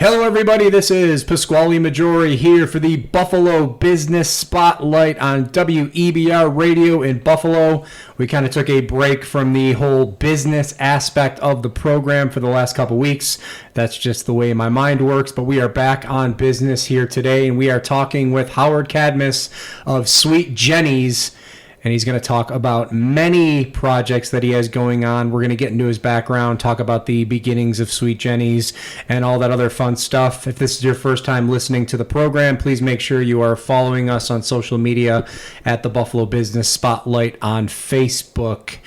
Hello everybody, this is Pasquale Majori here for the Buffalo Business Spotlight on WEBR Radio in Buffalo. We kind of took a break from the whole business aspect of the program for the last couple weeks. That's just the way my mind works, but we are back on business here today, and we are talking with Howard Cadmus of Sweet Jenny's. And he's going to talk about many projects that he has going on. We're going to get into his background, talk about the beginnings of Sweet Jenny's, and all that other fun stuff. If this is your first time listening to the program, please make sure you are following us on social media at the Buffalo Business Spotlight on Facebook.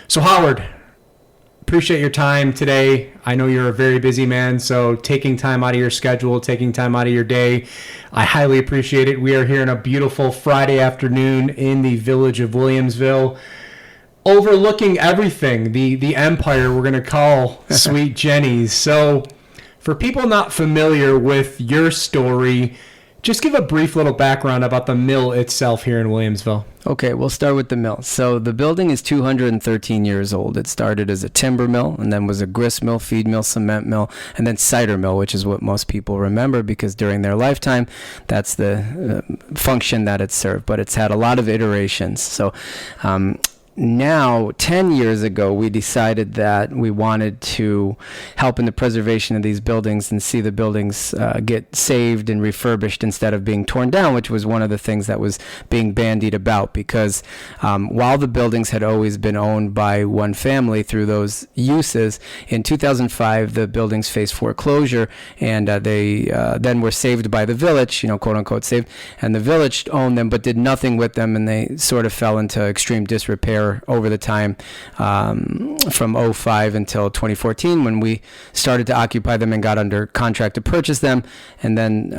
So, Howard, appreciate your time today. I know you're a very busy man, so taking time out of your schedule, taking time out of your day, I highly appreciate it. We are here on a beautiful Friday afternoon in the village of Williamsville, overlooking everything, the empire we're going to call Sweet Jenny's. So for people not familiar with your story, just give a brief little background about the mill itself here in Williamsville. Okay, we'll start with the mill. So the building is 213 years old. It started as a timber mill and then was a grist mill, feed mill, cement mill, and then cider mill, which is what most people remember because during their lifetime, that's the function that it served. But it's had a lot of iterations. So now, 10 years ago, we decided that we wanted to help in the preservation of these buildings and see the buildings get saved and refurbished instead of being torn down, which was one of the things that was being bandied about because while the buildings had always been owned by one family through those uses, in 2005, the buildings faced foreclosure and they then were saved by the village, quote unquote saved, and the village owned them but did nothing with them, and they sort of fell into extreme disrepair over the time from 05 until 2014 when we started to occupy them and got under contract to purchase them, and then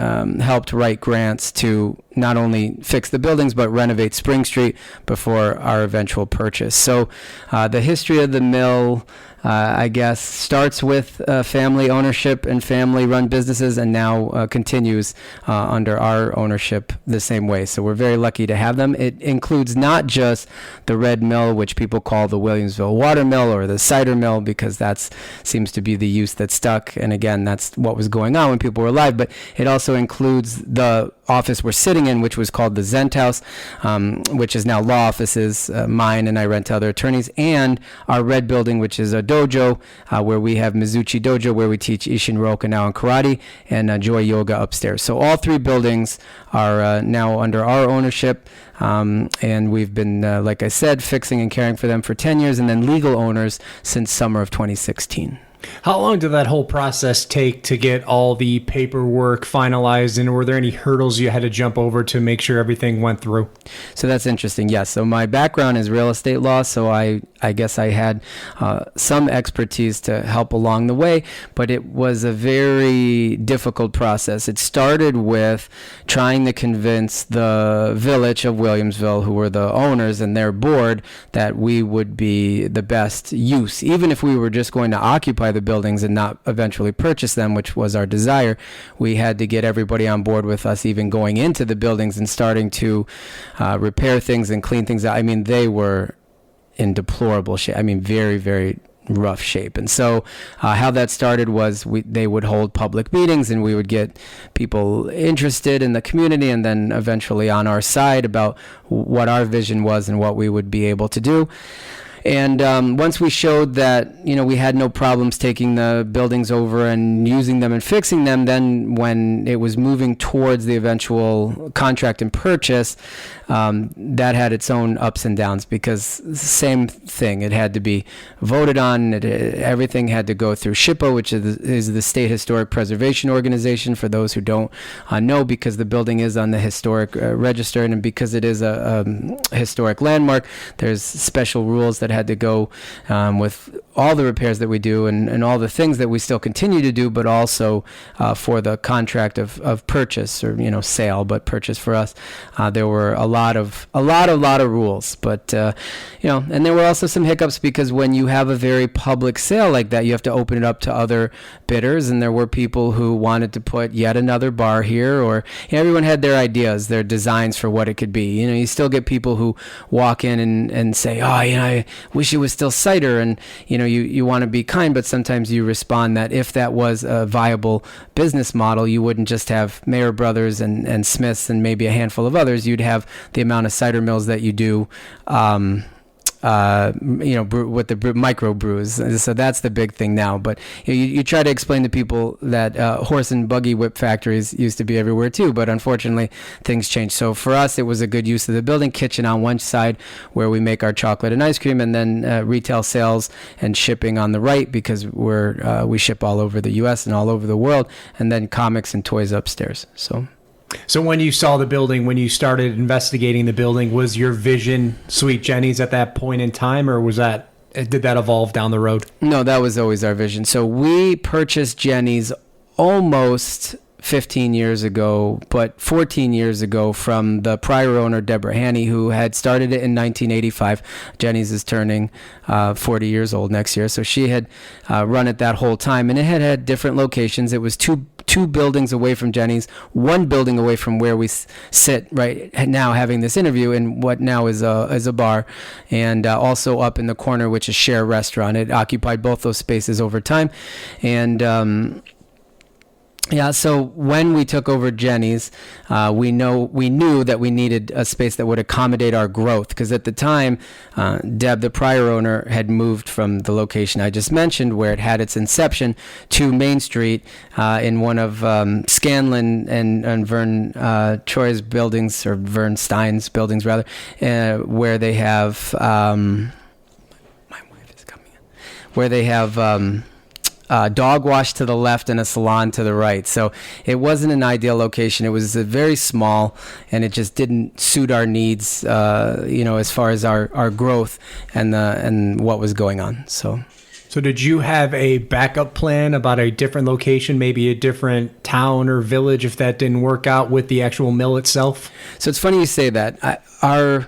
helped write grants to not only fix the buildings but renovate Spring Street before our eventual purchase. So the history of the mill, I guess, starts with family ownership and family-run businesses and now continues under our ownership the same way. So we're very lucky to have them. It includes not just the red mill, which people call the Williamsville water mill or the cider mill because that seems to be the use that stuck. And again, that's what was going on when people were alive. But it also includes the office we're sitting in, which was called the Zent House, which is now law offices, mine, and I rent to other attorneys, and our red building, which is a dojo, where we have Mizuchi Dojo, where we teach Ishin Rokanawa and karate, and Joy Yoga upstairs. So all three buildings are now under our ownership, and we've been, like I said, fixing and caring for them for 10 years, and then legal owners since summer of 2016. How long did that whole process take to get all the paperwork finalized, and were there any hurdles you had to jump over to make sure everything went through? So that's interesting. Yes. So my background is real estate law, so I guess I had some expertise to help along the way, but it was a very difficult process. It started with trying to convince the village of Williamsville, who were the owners and their board, that we would be the best use, even if we were just going to occupy the buildings and not eventually purchase them, which was our desire. We had to get everybody on board with us even going into the buildings and starting to repair things and clean things out. I mean, they were in deplorable shape. I mean, very, very rough shape. And so how that started was they would hold public meetings and we would get people interested in the community and then eventually on our side about what our vision was and what we would be able to do. And once we showed that, we had no problems taking the buildings over and using them and fixing them, then when it was moving towards the eventual contract and purchase, that had its own ups and downs because same thing. It had to be voted on. Everything had to go through SHPO, which is the State Historic Preservation Organization, for those who don't know, because the building is on the historic register and because it is a historic landmark, there's special rules that had to go with all the repairs that we do and all the things that we still continue to do, but also for the contract of purchase or sale, but purchase for us. There were a lot of rules, but and there were also some hiccups because when you have a very public sale like that, you have to open it up to other bidders, and there were people who wanted to put yet another bar here, or everyone had their ideas, their designs for what it could be. You still get people who walk in and say, wish it was still cider. And, you want to be kind, but sometimes you respond that if that was a viable business model, you wouldn't just have Mayer Brothers and Smiths and maybe a handful of others. You'd have the amount of cider mills that you do, with the micro brews. So that's the big thing now. But you try to explain to people that horse and buggy whip factories used to be everywhere too, but unfortunately things changed. So for us, it was a good use of the building. Kitchen on one side where we make our chocolate and ice cream, and then retail sales and shipping on the right, because we ship all over the U.S. and all over the world, and then comics and toys upstairs. So when you saw the building, when you started investigating the building, was your vision Sweet Jenny's at that point in time, or did that evolve down the road? No, that was always our vision. So we purchased Jenny's almost 15 years ago, but 14 years ago from the prior owner, Deborah Haney, who had started it in 1985. Jenny's is turning 40 years old next year. So she had run it that whole time, and it had different locations. It was two buildings away from Jenny's, one building away from where we sit right now having this interview in what now is a bar, and also up in the corner, which is Share Restaurant. It occupied both those spaces over time. And so when we took over Jenny's, we knew that we needed a space that would accommodate our growth, because at the time, Deb, the prior owner, had moved from the location I just mentioned, where it had its inception, to Main Street in one of Scanlon and Vern Troy's buildings, or Vern Stein's buildings rather, where they have my wife is coming in, where they have dog wash to the left and a salon to the right. So it wasn't an ideal location. It was very small, and it just didn't suit our needs, as far as our growth and what was going on. So did you have a backup plan about a different location, maybe a different town or village, if that didn't work out with the actual mill itself? So it's funny you say that. Our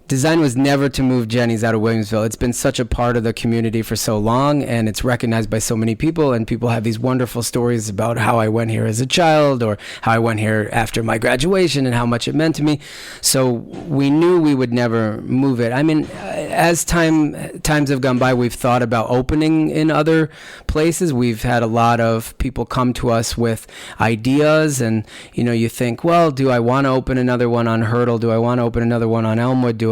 design was never to move Jenny's out of Williamsville. It's been such a part of the community for so long, and it's recognized by so many people, and people have these wonderful stories about how I went here as a child, or how I went here after my graduation, and how much it meant to me. So we knew we would never move it. I mean, as times have gone by, we've thought about opening in other places. We've had a lot of people come to us with ideas, and you think, well, do I want to open another one on Hurdle? Do I want to open another one on Elmwood?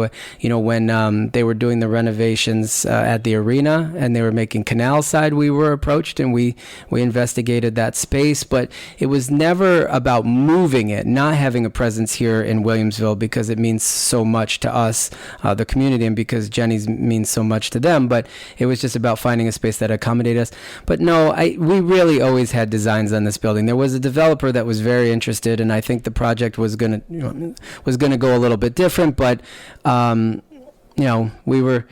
When they were doing the renovations at the arena, and they were making Canal Side, we were approached, and we investigated that space. But it was never about moving it, not having a presence here in Williamsville, because it means so much to us, the community, and because Jenny's means so much to them. But it was just about finding a space that accommodated us. But no, we really always had designs on this building. There was a developer that was very interested, and I think the project was gonna go a little bit different, but we were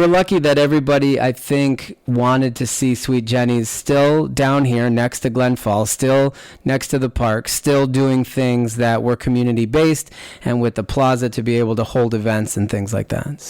lucky that everybody, I think, wanted to see Sweet Jenny's still down here next to Glen Falls, still next to the park, still doing things that were community based, and with the plaza to be able to hold events and things like that.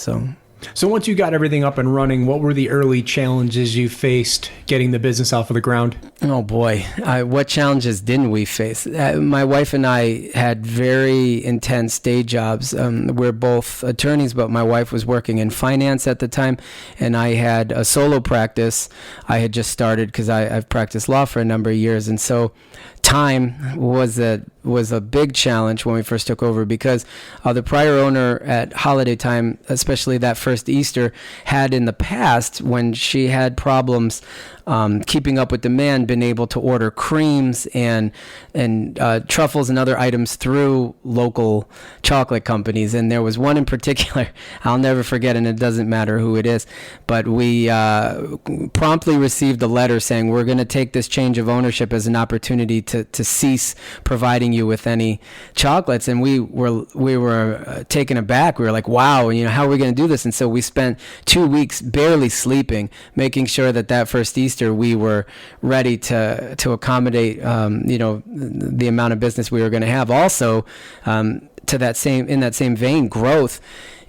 So once you got everything up and running, what were the early challenges you faced getting the business off of the ground? Oh boy, what challenges didn't we face? My wife and I had very intense day jobs. We're both attorneys, but my wife was working in finance at the time, and I had a solo practice. I had just started because I've practiced law for a number of years, and so time was a big challenge when we first took over, because the prior owner at holiday time, especially that first Easter, had in the past, when she had problems keeping up with demand, been able to order creams and truffles and other items through local chocolate companies. And there was one in particular I'll never forget, and it doesn't matter who it is, but we promptly received a letter saying, we're going to take this change of ownership as an opportunity to cease providing you with any chocolates. And we were taken aback. We were like, wow, how are we going to do this? And so we spent 2 weeks barely sleeping, making sure that first Easter we were ready to accommodate the amount of business we were going to have. Also, in that same vein, growth.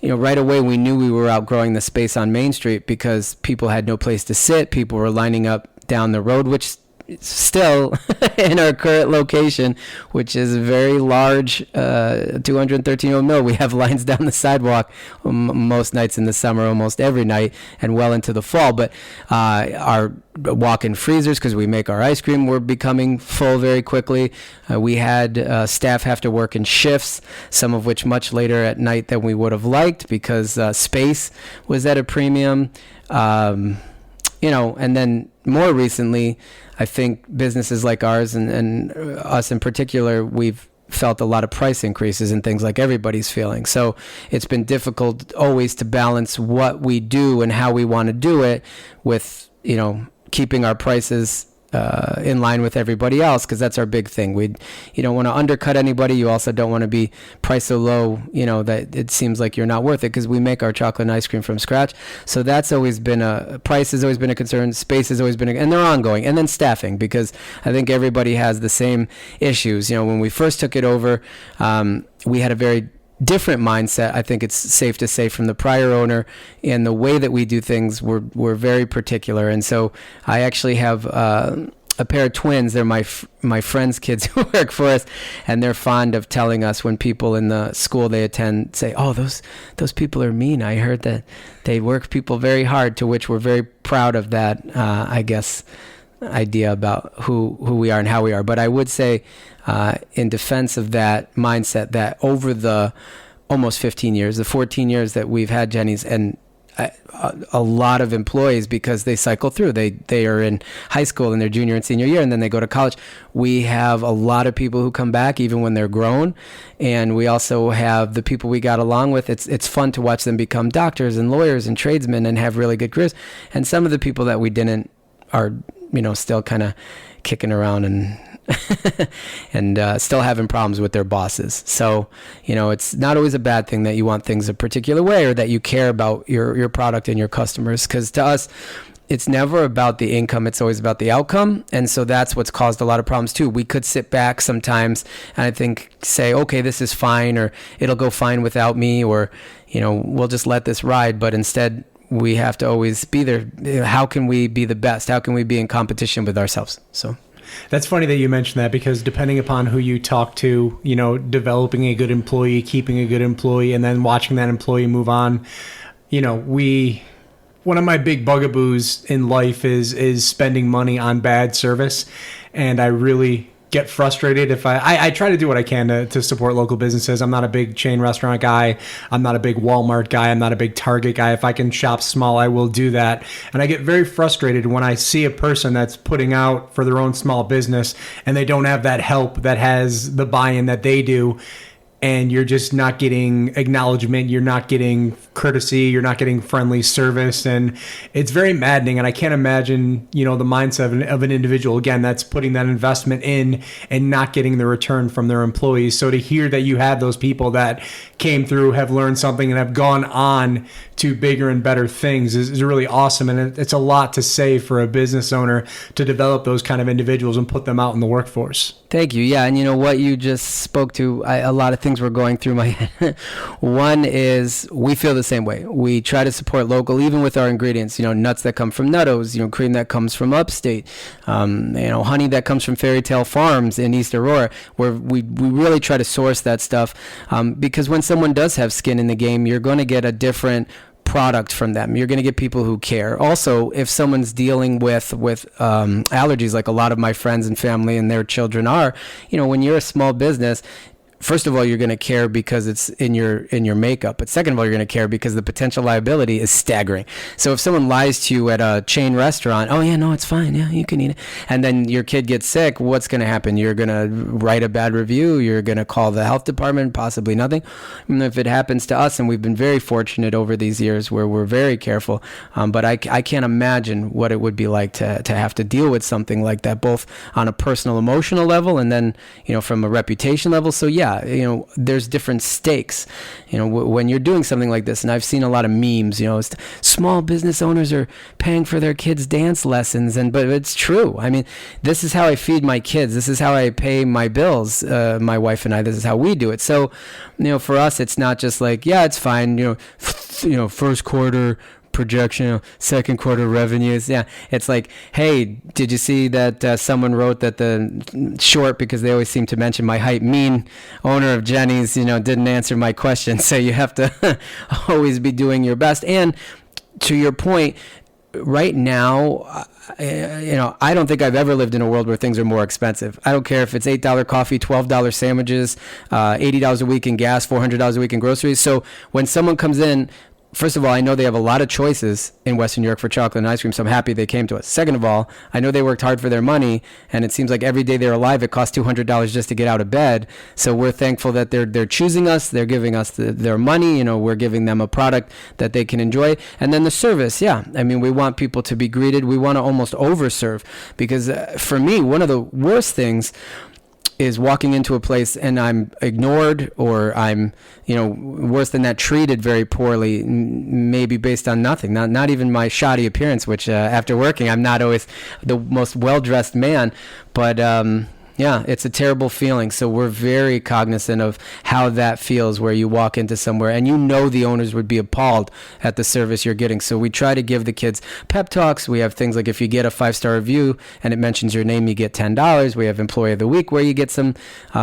Right away we knew we were outgrowing the space on Main Street, because people had no place to sit. People were lining up down the road, which still in our current location, which is a very large 213-year-old mill, we have lines down the sidewalk most nights in the summer, almost every night, and well into the fall. But our walk-in freezers, because we make our ice cream, were becoming full very quickly. We had staff have to work in shifts, some of which much later at night than we would have liked, because space was at a premium. And then more recently, I think businesses like ours and us in particular, we've felt a lot of price increases and things like everybody's feeling. So it's been difficult always to balance what we do and how we want to do it with, keeping our prices in line with everybody else, because that's our big thing. You don't want to undercut anybody. You also don't want to be priced so low, that it seems like you're not worth it, because we make our chocolate and ice cream from scratch. So that's always been price has always been a concern. Space has always been, and they're ongoing. And then staffing, because I think everybody has the same issues. When we first took it over, we had a very different mindset, I think it's safe to say, from the prior owner, and the way that we do things, we're very particular. And so I actually have a pair of twins. They're my friends' kids who work for us, and they're fond of telling us when people in the school they attend say, "Oh, those people are mean. I heard that they work people very hard," to which we're very proud of that, I guess, idea about who we are and how we are. But I would say, in defense of that mindset, that over the almost 15 years, the 14 years that we've had Jenny's, and a lot of employees, because they cycle through, they are in high school in their junior and senior year, and then they go to college. We have a lot of people who come back even when they're grown, and we also have the people we got along with. It's fun to watch them become doctors and lawyers and tradesmen and have really good careers. And some of the people that we didn't are still kind of kicking around and and still having problems with their bosses. So, it's not always a bad thing that you want things a particular way, or that you care about your product and your customers, because to us, it's never about the income, it's always about the outcome. And so that's what's caused a lot of problems too. We could sit back sometimes and I think say, okay, this is fine, or it'll go fine without me, or, we'll just let this ride. But instead, we have to always be there. How can we be the best? How can we be in competition with ourselves? So that's funny that you mentioned that, because depending upon who you talk to, developing a good employee, keeping a good employee, and then watching that employee move on, one of my big bugaboos in life is spending money on bad service. And I really get frustrated if I try to do what I can to support local businesses. I'm not a big chain restaurant guy. I'm not a big Walmart guy. I'm not a big Target guy. If I can shop small, I will do that. And I get very frustrated when I see a person that's putting out for their own small business and they don't have that help that has the buy-in that they do. And you're just not getting acknowledgement, you're not getting courtesy, you're not getting friendly service, and it's very maddening. And I can't imagine, the mindset of an individual, again, that's putting that investment in and not getting the return from their employees. So to hear that you have those people that came through, have learned something, and have gone on to bigger and better things is really awesome. And it's a lot to say for a business owner to develop those kind of individuals and put them out in the workforce. Thank you. Yeah, and what you just spoke to, a lot of things were going through my head. One is we feel the same way. We try to support local, even with our ingredients. Nuts that come from Nutto's, cream that comes from upstate, honey that comes from Fairy Tale Farms in East Aurora, where we really try to source that stuff, because when someone does have skin in the game, you're going to get a different product from them. You're going to get people who care. Also, if someone's dealing with allergies, like a lot of my friends and family and their children are, when you're a small business, first of all, you're going to care because it's in your makeup. But second of all, you're going to care because the potential liability is staggering. So if someone lies to you at a chain restaurant, oh yeah, no, it's fine. Yeah, you can eat it. And then your kid gets sick, what's going to happen? You're going to write a bad review. You're going to call the health department, possibly nothing. And if it happens to us, and we've been very fortunate over these years where we're very careful, but I can't imagine what it would be like to have to deal with something like that, both on a personal, emotional level, and then, from a reputation level. So yeah, there's different stakes, when you're doing something like this. And I've seen a lot of memes, small business owners are paying for their kids' dance lessons. But it's true. I mean, this is how I feed my kids. This is how I pay my bills. My wife and I, this is how we do it. So, for us, it's not just like, yeah, it's fine. First quarter projection of second quarter revenues. Yeah, it's like, hey, did you see that someone wrote that the short, because they always seem to mention my height, mean owner of Jenny's, didn't answer my question. So you have to always be doing your best. And to your point, right now, I don't think I've ever lived in a world where things are more expensive. I don't care if it's $8 coffee, $12 sandwiches, $80 a week in gas, $400 a week in groceries. So when someone comes in, first of all, I know they have a lot of choices in Western New York for chocolate and ice cream, so I'm happy they came to us. Second of all, I know they worked hard for their money, and it seems like every day they're alive, it costs $200 just to get out of bed. So we're thankful that they're choosing us. They're giving us their money. We're giving them a product that they can enjoy. And then the service, yeah. I mean, we want people to be greeted. We want to almost overserve, because for me, one of the worst things is walking into a place and I'm ignored, or I'm, worse than that, treated very poorly, maybe based on nothing, not even my shoddy appearance, which after working, I'm not always the most well-dressed man, but yeah, it's a terrible feeling. So we're very cognizant of how that feels, where you walk into somewhere and the owners would be appalled at the service you're getting. So we try to give the kids pep talks. We have things like, if you get a 5-star review and it mentions your name, you get $10. We have Employee of the Week, where you get some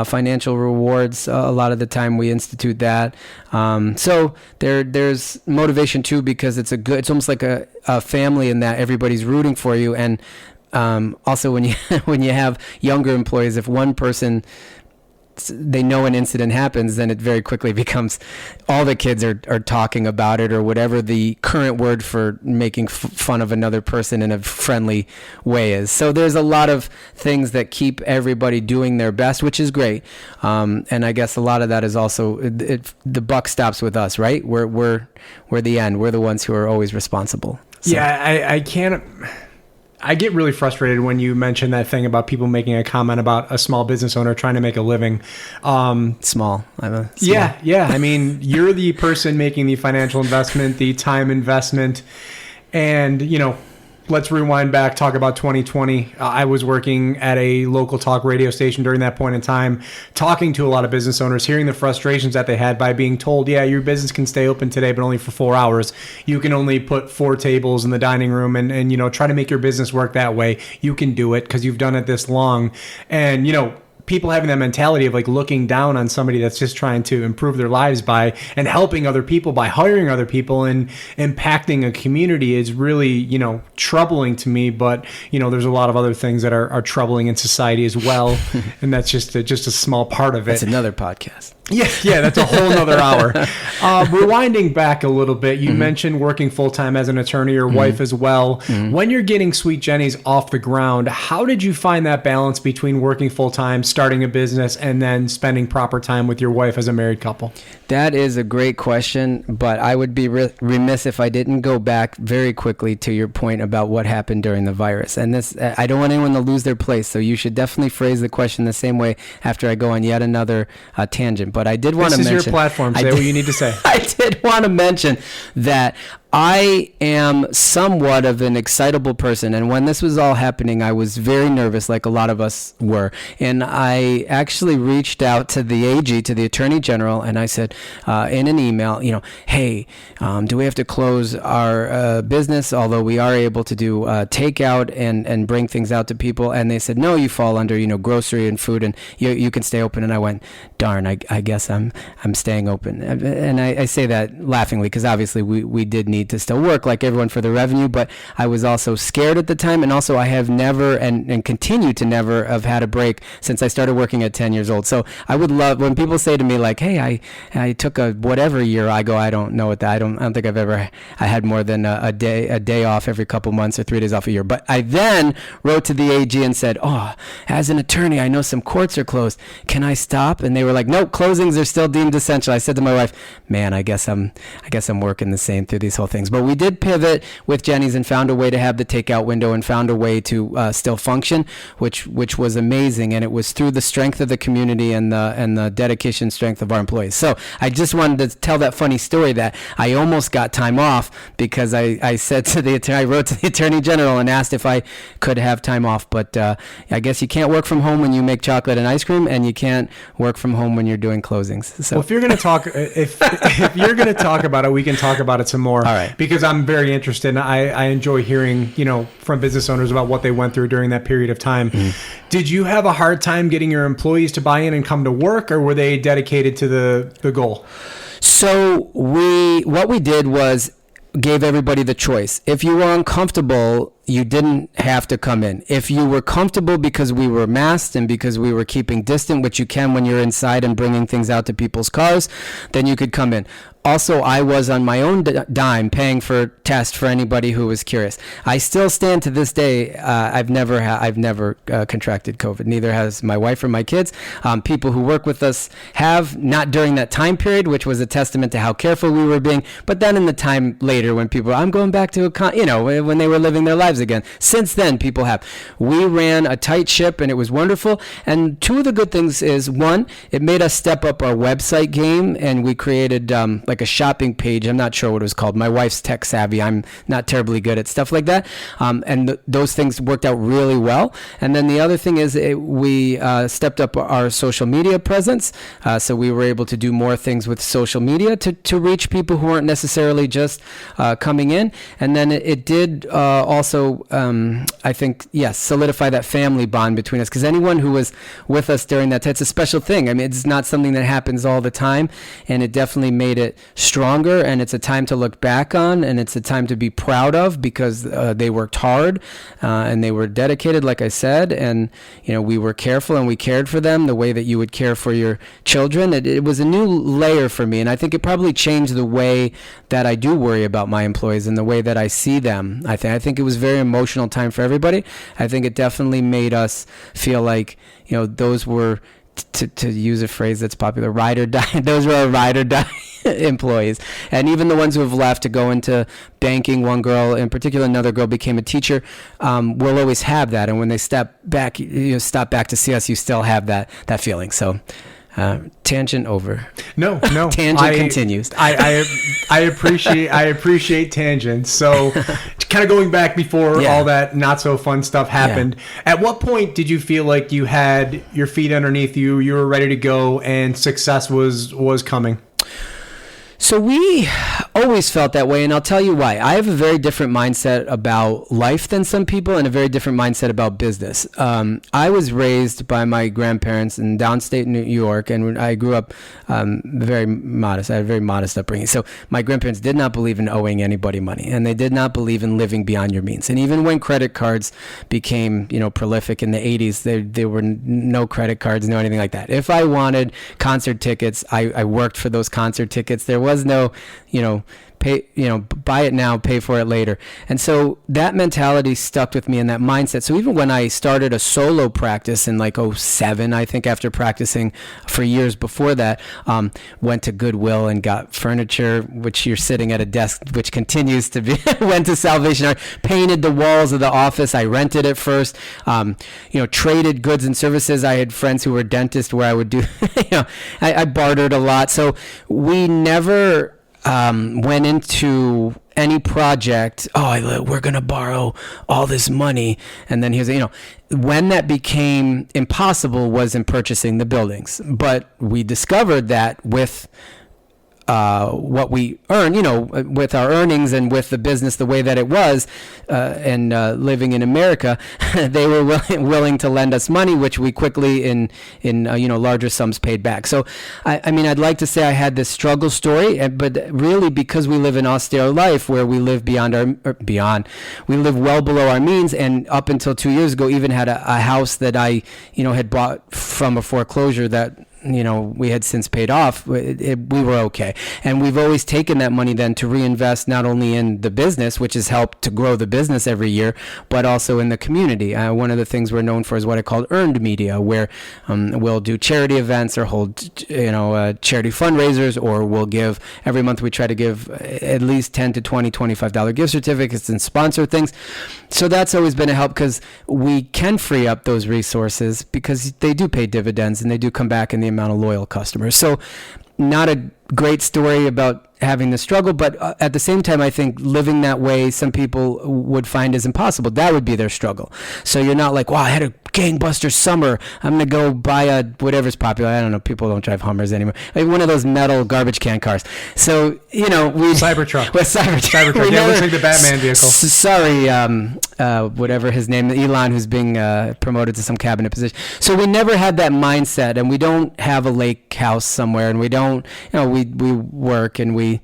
financial rewards. A lot of the time we institute that. So there's motivation too, because it's almost like a family in that everybody's rooting for you. And also when you have younger employees, if one person, they know an incident happens, then it very quickly becomes all the kids are talking about it, or whatever the current word for making fun of another person in a friendly way is. So there's a lot of things that keep everybody doing their best, which is great. And I guess a lot of that is also the buck stops with us, right? We're the end. We're the ones who are always responsible. So. Yeah, I can't. I get really frustrated when you mention that thing about people making a comment about a small business owner trying to make a living. Small. Yeah. I mean, you're the person making the financial investment, the time investment, and, let's rewind back, talk about 2020. I was working at a local talk radio station during that point in time, talking to a lot of business owners, hearing the frustrations that they had by being told, yeah, your business can stay open today, but only for 4 hours. You can only put 4 tables in the dining room and try to make your business work that way. You can do it because you've done it this long. And, people having that mentality of like looking down on somebody that's just trying to improve their lives by and helping other people by hiring other people and impacting a community is really, troubling to me. But, there's a lot of other things that are troubling in society as well. And that's just a small part of it. It's another podcast. Yeah, that's a whole nother hour. Rewinding back a little bit, you mentioned working full-time as an attorney, your wife as well. When you're getting Sweet Jenny's off the ground, how did you find that balance between working full-time, starting a business, and then spending proper time with your wife as a married couple? That is a great question, but I would be remiss if I didn't go back very quickly to your point about what happened during the virus. And this, I don't want anyone to lose their place, so you should definitely phrase the question the same way after I go on yet another tangent. But I did want to mention... This is your platform. Say what you need to say. I did want to mention that I am somewhat of an excitable person, and when this was all happening, I was very nervous, like a lot of us were. And I actually reached out to the AG, to the Attorney General, and I said in an email, hey, do we have to close our business, although we are able to do takeout and bring things out to people? And they said, no, you fall under, grocery and food, and you can stay open. And I went, darn, I guess I'm staying open. And I say that laughingly, because obviously we did need to still work like everyone for the revenue, but I was also scared at the time, and also I have never and continue to never have had a break since I started working at 10 years old. So I would love when people say to me like, hey, I took a whatever year. I go, I don't know what that. I don't think I had more than a day off every couple months or 3 days off a year. But I then wrote to the AG and said, as an attorney, I know some courts are closed. Can I stop? And they were like, nope, closings are still deemed essential. I said to my wife, man, I guess I'm working the same through these whole things. But we did pivot with Jenny's and found a way to have the takeout window and found a way to still function, which was amazing. And it was through the strength of the community and the dedication strength of our employees. So I just wanted to tell that funny story that I almost got time off because I said to the attorney, I wrote to the Attorney General and asked if I could have time off. But I guess you can't work from home when you make chocolate and ice cream, and you can't work from home when you're doing closings. So well, if you're going to talk, if you're going to talk about it, we can talk about it some more. All right. Because I'm very interested. And I enjoy hearing, from business owners about what they went through during that period of time. Did you have a hard time getting your employees to buy in and come to work, or were they dedicated to the goal? So what we did was gave everybody the choice. If you were uncomfortable, you didn't have to come in. If you were comfortable because we were masked and because we were keeping distant, which you can when you're inside and bringing things out to people's cars, then you could come in. Also, I was on my own dime paying for tests for anybody who was curious. I still stand to this day. I've never contracted COVID. Neither has my wife or my kids. People who work with us have, not during that time period, which was a testament to how careful we were being. But then in the time later, when people, I'm going back to when they were living their lives again. Since then, people have. We ran a tight ship, and it was wonderful. And two of the good things is, one, it made us step up our website game, and we created like a shopping page. I'm not sure what it was called. My wife's tech savvy. I'm not terribly good at stuff like that. And those things worked out really well. And then the other thing is we stepped up our social media presence. So we were able to do more things with social media to reach people who weren't necessarily just coming in. And then it did also, I think, solidify that family bond between us. Because anyone who was with us during that time, it's a special thing. I mean, it's not something that happens all the time. And it definitely made it stronger, and it's a time to look back on, and it's a time to be proud of, because they worked hard and they were dedicated, like I said, and we were careful and we cared for them the way that you would care for your children. It was a new layer for me, and I think it probably changed the way that I do worry about my employees and the way that I see them. I think it was a very emotional time for everybody. I think it definitely made us feel like those were, to use a phrase that's popular, ride or die. Those were our ride or die employees. And even the ones who have left to go into banking, one girl in particular, another girl became a teacher, will always have that. And when they stop back to see us, you still have that feeling. So tangent over. No. Tangent continues. I appreciate tangents. So kind of going back before all that not so fun stuff happened, at what point did you feel like you had your feet underneath you, you were ready to go, and success was coming? So we always felt that way, and I'll tell you why. I have a very different mindset about life than some people, and a very different mindset about business. I was raised by my grandparents in downstate New York, and I grew up very modest. I had a very modest upbringing. So my grandparents did not believe in owing anybody money, and they did not believe in living beyond your means. And even when credit cards became, prolific in the 80s, there were no credit cards, no anything like that. If I wanted concert tickets, I worked for those concert tickets. There was no, pay, buy it now, pay for it later. And so that mentality stuck with me, and that mindset. So even when I started a solo practice in like 2007, I think, after practicing for years before that, went to Goodwill and got furniture, which you're sitting at a desk, which continues to be, went to Salvation Army, painted the walls of the office. I rented it first, traded goods and services. I had friends who were dentists where I would do, I bartered a lot. So we never went into any project, we're going to borrow all this money. And then when that became impossible was in purchasing the buildings. But we discovered that with what we earn, with our earnings and with the business the way that it was, and living in America, they were willing to lend us money, which we quickly in larger sums paid back. So, I'd like to say I had this struggle story, but really because we live an austere life where we live we live well below our means, and up until 2 years ago, even had a house that I, had bought from a foreclosure that we had since paid off. We were okay. And we've always taken that money then to reinvest not only in the business, which has helped to grow the business every year, but also in the community. One of the things we're known for is what I call earned media, where we'll do charity events or hold, charity fundraisers, or we'll give, every month we try to give at least $10 to $20, $25 gift certificates and sponsor things. So that's always been a help, because we can free up those resources because they do pay dividends and they do come back in the amount of loyal customers. So not a great story about having the struggle, but at the same time, I think living that way, some people would find is impossible. That would be their struggle. So you're not like, wow, I had a gangbuster summer. I'm going to go buy a whatever's popular. I don't know. People don't drive Hummers anymore. Like one of those metal garbage can cars. So, you know, Cybertruck. Well, Cybertruck. Yeah, it looks like the Batman vehicle. Sorry, whatever his name, Elon, who's being promoted to some cabinet position. So we never had that mindset, and we don't have a lake house somewhere, and we don't, you know, we work and we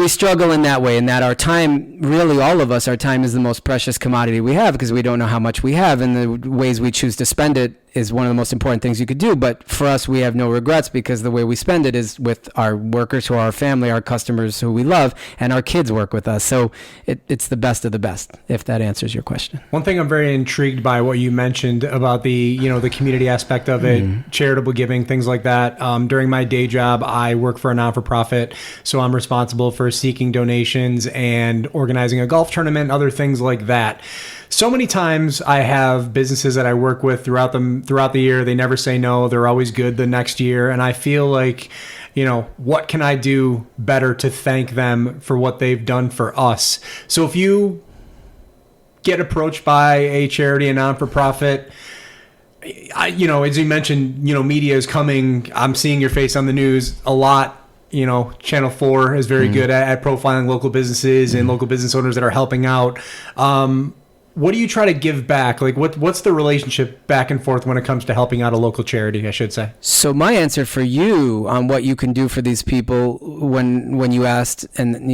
struggle in that way, and that our time, really all of us, our time is the most precious commodity we have because we don't know how much we have, and the ways we choose to spend it is one of the most important things you could do. But for us, we have no regrets because the way we spend it is with our workers who are our family, our customers who we love, and our kids work with us. So it's the best of the best, if that answers your question. One thing I'm very intrigued by what you mentioned about the community aspect of it, charitable giving, things like that. During my day job, I work for a non-for-profit, so I'm responsible for seeking donations and organizing a golf tournament, other things like that. So many times I have businesses that I work with throughout the year. They never say no. They're always good the next year. And I feel like, what can I do better to thank them for what they've done for us? So if you get approached by a charity, a non-for-profit, as you mentioned, media is coming. I'm seeing your face on the news a lot. Channel 4 is very good at profiling local businesses and local business owners that are helping out. What do you try to give back? Like, what's the relationship back and forth when it comes to helping out a local charity, I should say? So my answer for you on what you can do for these people when you asked, and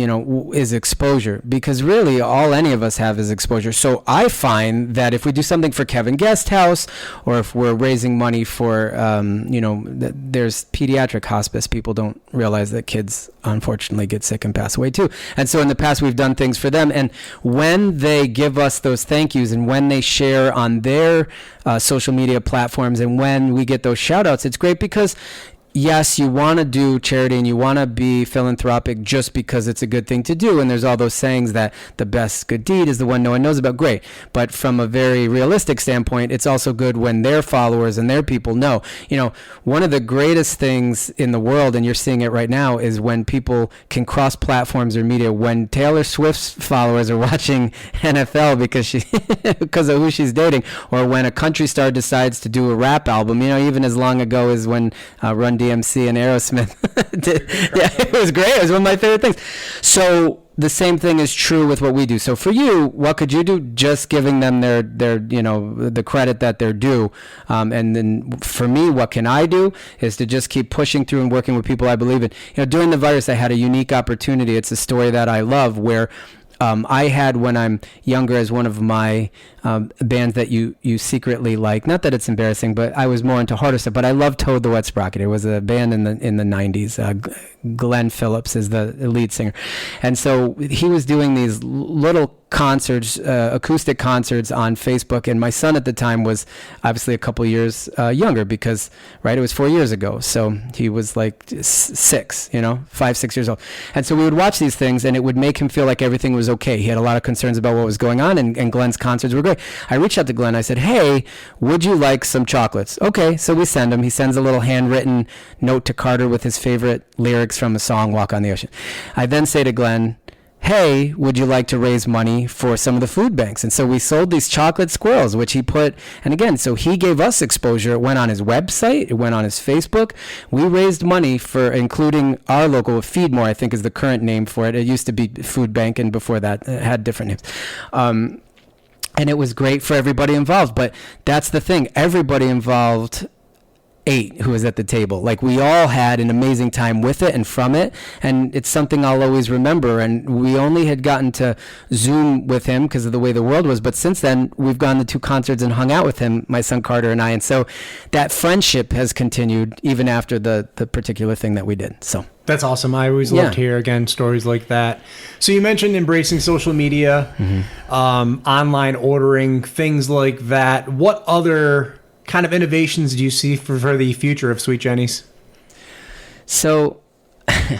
is exposure, because really all any of us have is exposure. So I find that if we do something for Kevin Guest House, or if we're raising money for, there's pediatric hospice. People don't realize that kids unfortunately get sick and pass away too. And so in the past we've done things for them, and when they give us those thank yous and when they share on their social media platforms and when we get those shout outs, it's great because yes, you want to do charity and you want to be philanthropic just because it's a good thing to do. And there's all those sayings that the best good deed is the one no one knows about. Great. But from a very realistic standpoint, it's also good when their followers and their people know. One of the greatest things in the world, and you're seeing it right now, is when people can cross platforms or media. When Taylor Swift's followers are watching NFL because of who she's dating, or when a country star decides to do a rap album, even as long ago as when Run DMC and Aerosmith did. Yeah, it was great. It was one of my favorite things. So the same thing is true with what we do. So for you, what could you do? Just giving them their the credit that they're due. And then for me, what can I do is to just keep pushing through and working with people I believe in. During the virus, I had a unique opportunity. It's a story that I love where I had, when I'm younger, as one of my bands that you secretly like. Not that it's embarrassing, but I was more into harder stuff. But I love Toad the Wet Sprocket. It was a band in the 90s. Glenn Phillips is the lead singer. And so he was doing these little concerts, acoustic concerts on Facebook. And my son at the time was obviously a couple years younger because, it was 4 years ago. So he was like 5, 6 years old. And so we would watch these things and it would make him feel like everything was okay. He had a lot of concerns about what was going on, and Glenn's concerts were great. I reached out to Glenn. I said, hey, would you like some chocolates? Okay. So we send him. He sends a little handwritten note to Carter with his favorite lyrics from a song, Walk on the Ocean. I then say to Glenn, hey, would you like to raise money for some of the food banks? And so we sold these chocolate squirrels, which he put, and again, so he gave us exposure. It went on his website. It went on his Facebook. We raised money for, including our local Feedmore, I think is the current name for it. It used to be Food Bank, and before that it had different names. And it was great for everybody involved. But that's the thing. Everybody involved ate who was at the table. Like, we all had an amazing time with it and from it, and it's something I'll always remember. And we only had gotten to Zoom with him because of the way the world was, but since then we've gone to 2 concerts and hung out with him, my son Carter and I, and so that friendship has continued even after the particular thing that we did. So that's awesome. I always love to hear, again, stories like that. So you mentioned embracing social media, online ordering, things like that. What other kind of innovations do you see for the future of Sweet Jenny's? So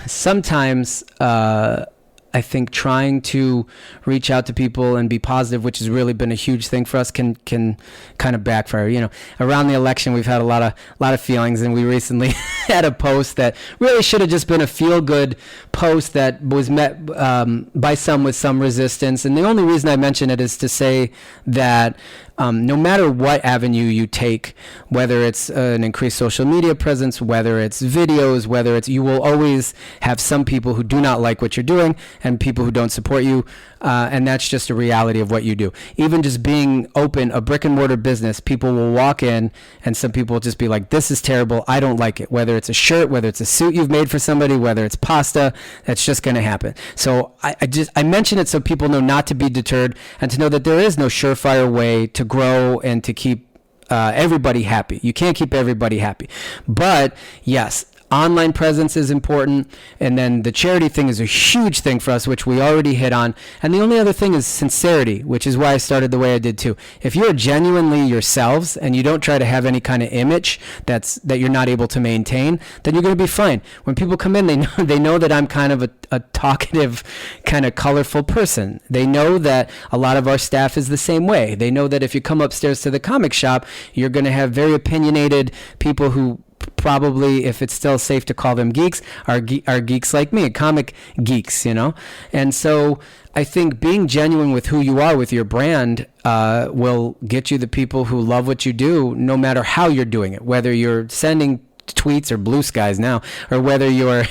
sometimes I think trying to reach out to people and be positive, which has really been a huge thing for us, can kind of backfire. Around the election, we've had a lot of feelings, and we recently had a post that really should have just been a feel-good post that was met by some with some resistance. And the only reason I mention it is to say that no matter what avenue you take, whether it's an increased social media presence, whether it's videos, whether it's, you will always have some people who do not like what you're doing and people who don't support you. And that's just a reality of what you do. Even just being open, a brick and mortar business, people will walk in and some people will just be like, this is terrible. I don't like it. Whether it's a shirt, whether it's a suit you've made for somebody, whether it's pasta, that's just going to happen. So I mention it so people know not to be deterred and to know that there is no surefire way to grow and to keep everybody happy. You can't keep everybody happy. But yes, online presence is important, and then the charity thing is a huge thing for us, which we already hit on. And the only other thing is sincerity, which is why I started the way I did too. If you're genuinely yourselves and you don't try to have any kind of image that you're not able to maintain, then you're going to be fine. When people come in, they know that I'm kind of a talkative, kind of colorful person. They know that a lot of our staff is the same way. They know that if you come upstairs to the comic shop, you're going to have very opinionated people who probably, if it's still safe to call them geeks, are geeks like me, comic geeks, you know? And so I think being genuine with who you are, with your brand, will get you the people who love what you do, no matter how you're doing it, whether you're sending tweets or blue skies now, or whether you're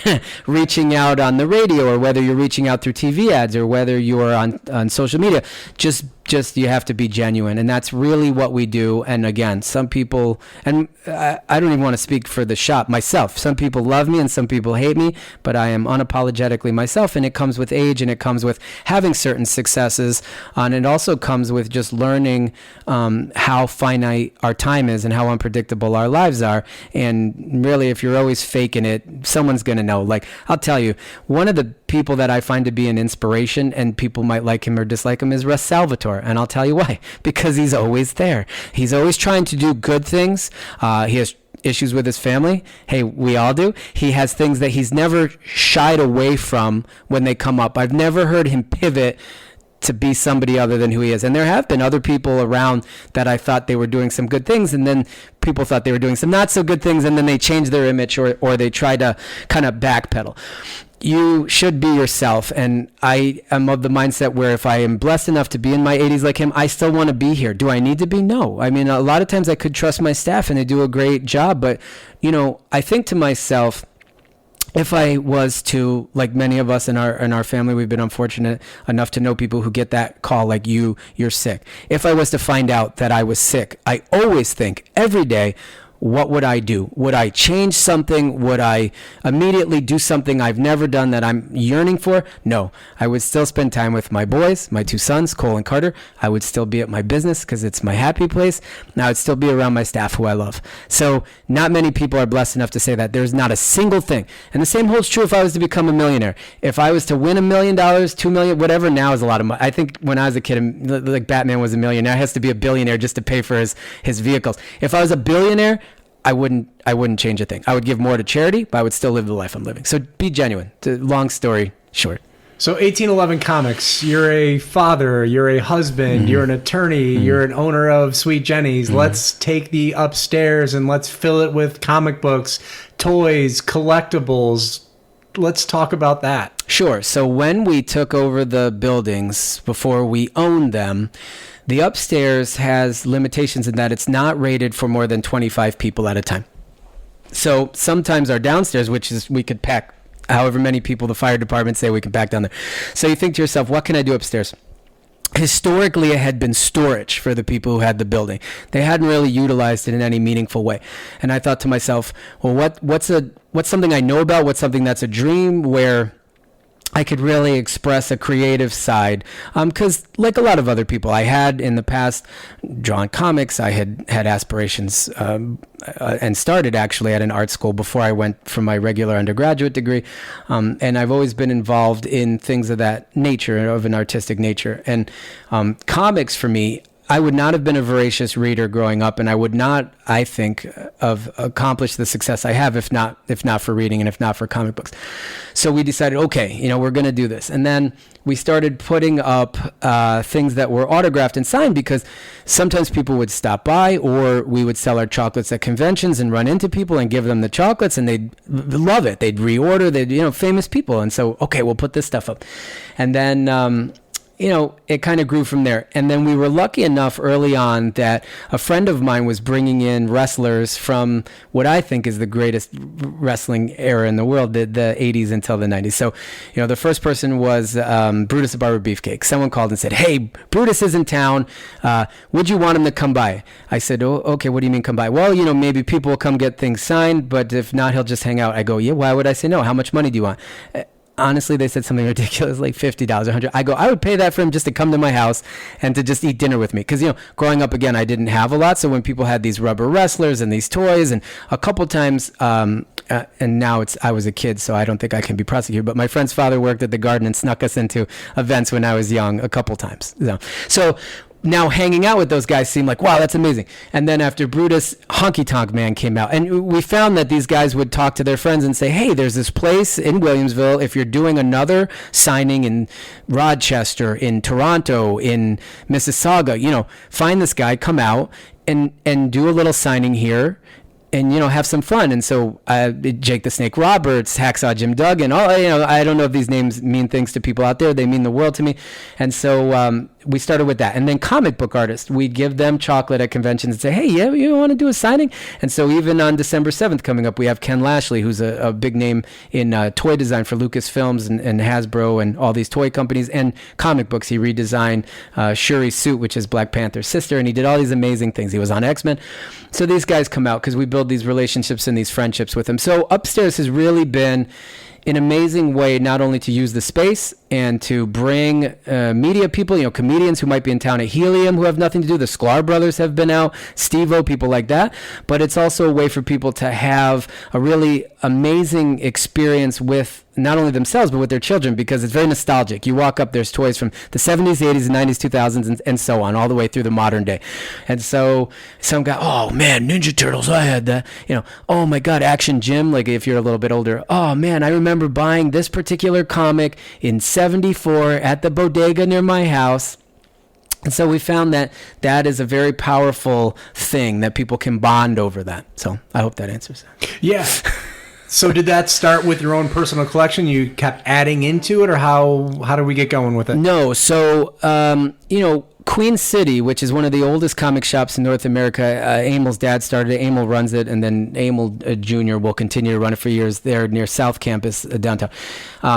reaching out on the radio, or whether you're reaching out through TV ads, or whether you're on social media. Just you have to be genuine, and that's really what we do. And again, some people, and I don't even want to speak for the shop myself, some people love me and some people hate me, but I am unapologetically myself, and it comes with age, and it comes with having certain successes, and it also comes with just learning how finite our time is and how unpredictable our lives are. And really, if you're always faking it, someone's going to know. Like, I'll tell you, one of the people that I find to be an inspiration, and people might like him or dislike him, is Russ Salvatore. And I'll tell you why. Because he's always there. He's always trying to do good things. He has issues with his family. Hey, we all do. He has things that he's never shied away from when they come up. I've never heard him pivot to be somebody other than who he is. And there have been other people around that I thought they were doing some good things, and then people thought they were doing some not so good things, and then they changed their image, or they tried to kind of backpedal. You should be yourself, and I am of the mindset where if I am blessed enough to be in my 80s like him, I still want to be here. Do I need to be? No. I mean, a lot of times I could trust my staff and they do a great job, but, you know, I think to myself, if I was to, like many of us in our family, we've been unfortunate enough to know people who get that call, like, you're sick. If I was to find out that I was sick, I always think every day, what would I do? Would I change something? Would I immediately do something I've never done that I'm yearning for? No. I would still spend time with my boys, my two sons, Cole and Carter. I would still be at my business because it's my happy place. And I would still be around my staff who I love. So not many people are blessed enough to say that. There's not a single thing. And the same holds true if I was to become a millionaire. If I was to win $1 million, $2 million, whatever, now is a lot of money. I think when I was a kid, like Batman was a millionaire. He has to be a billionaire just to pay for his vehicles. If I was a billionaire, I wouldn't change a thing. I would give more to charity, but I would still live the life I'm living. So be genuine. Long story short. So 1811 Comics, you're a father, you're a husband, you're an attorney, you're an owner of Sweet Jenny's. Let's take the upstairs and let's fill it with comic books, toys, collectibles. Let's talk about that. Sure. So when we took over the buildings, before we owned them, the upstairs has limitations in that it's not rated for more than 25 people at a time. So sometimes our downstairs, which is, we could pack however many people the fire department say we can pack down there. So you think to yourself, what can I do upstairs? Historically, it had been storage for the people who had the building. They hadn't really utilized it in any meaningful way. And I thought to myself, well, what's something I know about? What's something that's a dream where I could really express a creative side, because like a lot of other people, I had in the past drawn comics. I had aspirations and started actually at an art school before I went for my regular undergraduate degree, and I've always been involved in things of that nature, of an artistic nature. And comics for me, I would not have been a voracious reader growing up, and I would not, I think, have accomplished the success I have if not for reading and if not for comic books. So we decided, okay, we're going to do this. And then we started putting up things that were autographed and signed, because sometimes people would stop by, or we would sell our chocolates at conventions and run into people and give them the chocolates, and they'd love it. They'd reorder. They'd, famous people. And so, okay, we'll put this stuff up. And then, it kind of grew from there. And then we were lucky enough early on that a friend of mine was bringing in wrestlers from what I think is the greatest wrestling era in the world, the 80s until the 90s. So, the first person was Brutus the Barber Beefcake. Someone called and said, "Hey, Brutus is in town. Would you want him to come by?" I said, "Oh, okay, what do you mean come by?" "Well, maybe people will come get things signed, but if not, he'll just hang out." I go, "Yeah, why would I say no? How much money do you want?" Honestly, they said something ridiculous, like $50, $100. I go, I would pay that for him just to come to my house and to just eat dinner with me. Because, growing up, again, I didn't have a lot. So when people had these rubber wrestlers and these toys, and a couple times, and now I was a kid, so I don't think I can be prosecuted, but my friend's father worked at the garden and snuck us into events when I was young a couple times. So now hanging out with those guys seemed like, wow, that's amazing. And then after Brutus, Honky Tonk Man came out. And we found that these guys would talk to their friends and say, hey, there's this place in Williamsville. If you're doing another signing in Rochester, in Toronto, in Mississauga, find this guy, come out and do a little signing here. And, have some fun. And so Jake the Snake Roberts, Hacksaw Jim Duggan, I don't know if these names mean things to people out there. They mean the world to me. And so we started with that. And then comic book artists, we'd give them chocolate at conventions and say, hey, yeah, you want to do a signing? And so even on December 7th coming up, we have Ken Lashley, who's a big name in toy design for Lucasfilms and Hasbro and all these toy companies and comic books. He redesigned Shuri's suit, which is Black Panther's sister, and he did all these amazing things. He was on X-Men. So these guys come out because we build these relationships and these friendships with them. So Upstairs has really been an amazing way not only to use the space and to bring media people, comedians who might be in town at Helium who have nothing to do. The Sklar brothers have been out, Steve-O, people like that. But it's also a way for people to have a really amazing experience with not only themselves, but with their children, because it's very nostalgic. You walk up, there's toys from the 70s, 80s, 90s, 2000s, and so on, all the way through the modern day. And so some guy, oh man, Ninja Turtles, I had that. Oh my God, Action Jim, like if you're a little bit older. Oh man, I remember buying this particular comic in 74 at the bodega near my house. And so we found that that is a very powerful thing that people can bond over that. So I hope that answers that. Yeah. So did that start with your own personal collection? You kept adding into it, or how did we get going with it? No. So, Queen City, which is one of the oldest comic shops in North America, Emil's dad started it. Emil runs it, and then Emil Jr. will continue to run it for years there near South Campus downtown.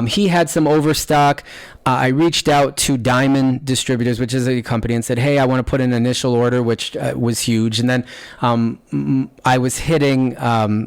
He had some overstock. I reached out to Diamond Distributors, which is a company, and said, hey, I want to put in an initial order, which was huge. And then I was hitting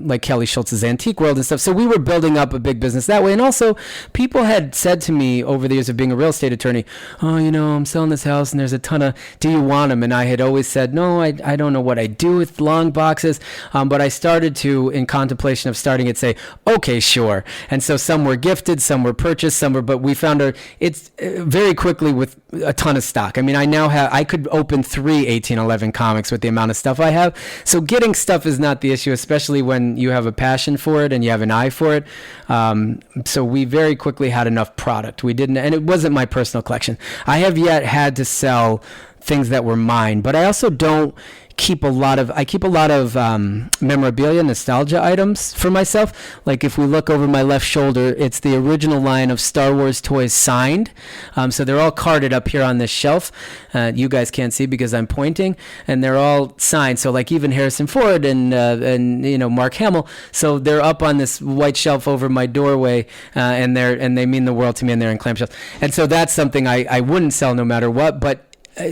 like Kelly Schultz's Antique World and stuff. So we were building up a big business that way. And also people had said to me over the years of being a real estate attorney, oh, I'm selling this house and there's a ton of, do you want them? And I had always said, no, I don't know what I do with long boxes. But I started to, in contemplation of starting it, say, okay, sure. And so some were gifted, some were purchased, but we found it's very quickly with a ton of stock. I mean, I could open 3 1811 comics with the amount of stuff I have. So getting stuff is not the issue, especially when you have a passion for it and you have an eye for it. So we very quickly had enough product. We didn't, and it wasn't my personal collection. I have yet had to sell things that were mine, but I also don't keep a lot of memorabilia, nostalgia items for myself. Like if we look over my left shoulder, it's the original line of Star Wars toys signed. So they're all carded up here on this shelf. You guys can't see because I'm pointing, and they're all signed. So like even Harrison Ford and Mark Hamill. So they're up on this white shelf over my doorway, and they mean the world to me, and they're in clamshells. And so that's something I wouldn't sell no matter what, but